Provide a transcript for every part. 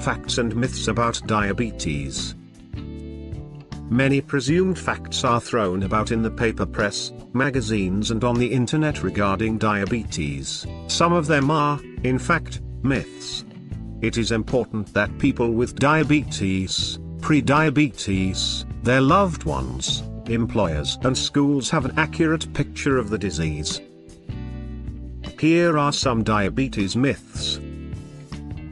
facts and myths about diabetes. Many presumed facts are thrown about in the paper press, magazines and on the internet regarding diabetes. Some of them are, in fact, myths. It is important that people with diabetes, pre-diabetes, their loved ones, employers and schools have an accurate picture of the disease. Here are some diabetes myths.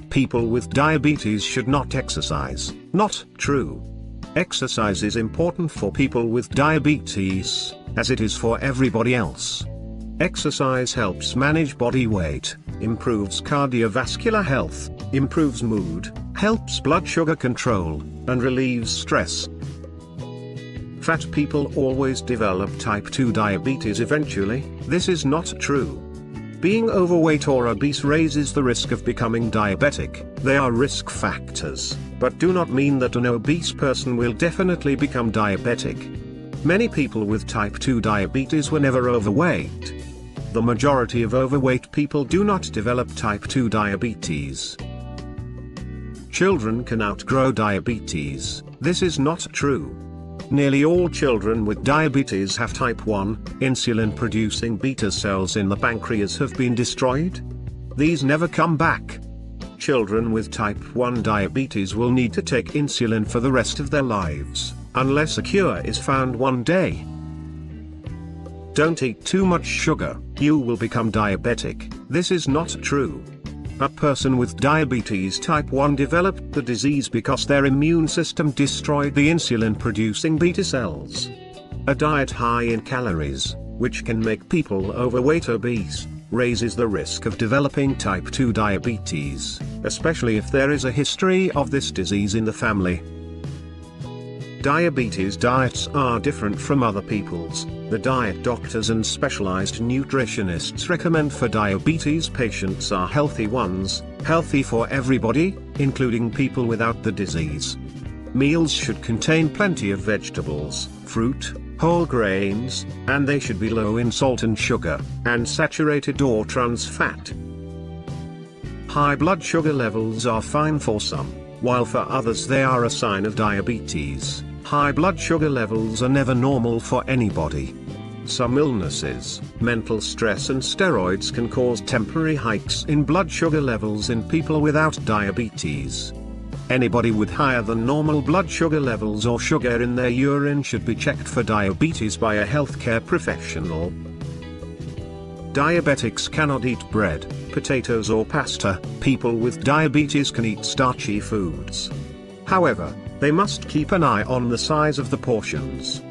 People with diabetes should not exercise. Not true. Exercise is important for people with diabetes, as it is for everybody else. Exercise helps manage body weight, improves cardiovascular health, improves mood, helps blood sugar control, and relieves stress. Fat people always develop type 2 diabetes eventually. This is not true. Being overweight or obese raises the risk of becoming diabetic. They are risk factors, but do not mean that an obese person will definitely become diabetic. Many people with type 2 diabetes were never overweight. The majority of overweight people do not develop type 2 diabetes. Children can outgrow diabetes. This is not true. Nearly all children with diabetes have type 1, insulin-producing beta cells in the pancreas have been destroyed. These never come back. Children with type 1 diabetes will need to take insulin for the rest of their lives, unless a cure is found one day. Don't eat too much sugar, you will become diabetic. This is not true. A person with diabetes type 1 developed the disease because their immune system destroyed the insulin-producing beta cells. A diet high in calories, which can make people overweight obese, raises the risk of developing type 2 diabetes, especially if there is a history of this disease in the family. Diabetes diets are different from other people's. The diet doctors and specialized nutritionists recommend for diabetes patients are healthy ones, healthy for everybody, including people without the disease. Meals should contain plenty of vegetables, fruit, whole grains, and they should be low in salt and sugar, and saturated or trans fat. High blood sugar levels are fine for some, while for others they are a sign of diabetes. High blood sugar levels are never normal for anybody. Some illnesses, mental stress and steroids can cause temporary hikes in blood sugar levels in people without diabetes. Anybody with higher than normal blood sugar levels or sugar in their urine should be checked for diabetes by a healthcare professional. Diabetics cannot eat bread, potatoes or pasta. People with diabetes can eat starchy foods. However, they must keep an eye on the size of the portions.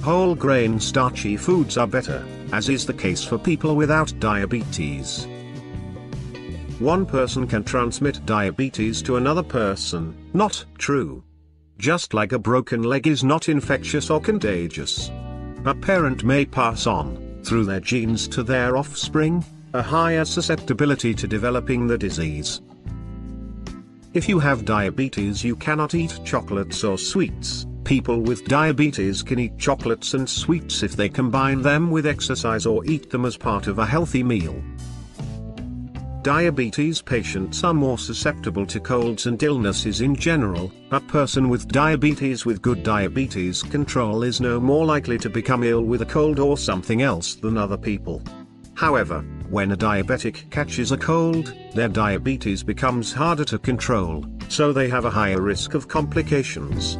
Whole grain starchy foods are better, as is the case for people without diabetes. One person can transmit diabetes to another person. Not true. Just like a broken leg is not infectious or contagious. A parent may pass on, through their genes to their offspring, a higher susceptibility to developing the disease. If you have diabetes, you cannot eat chocolates or sweets. People with diabetes can eat chocolates and sweets if they combine them with exercise or eat them as part of a healthy meal. Diabetes patients are more susceptible to colds and illnesses in general. A person with diabetes with good diabetes control is no more likely to become ill with a cold or something else than other people. However, when a diabetic catches a cold, their diabetes becomes harder to control, so they have a higher risk of complications.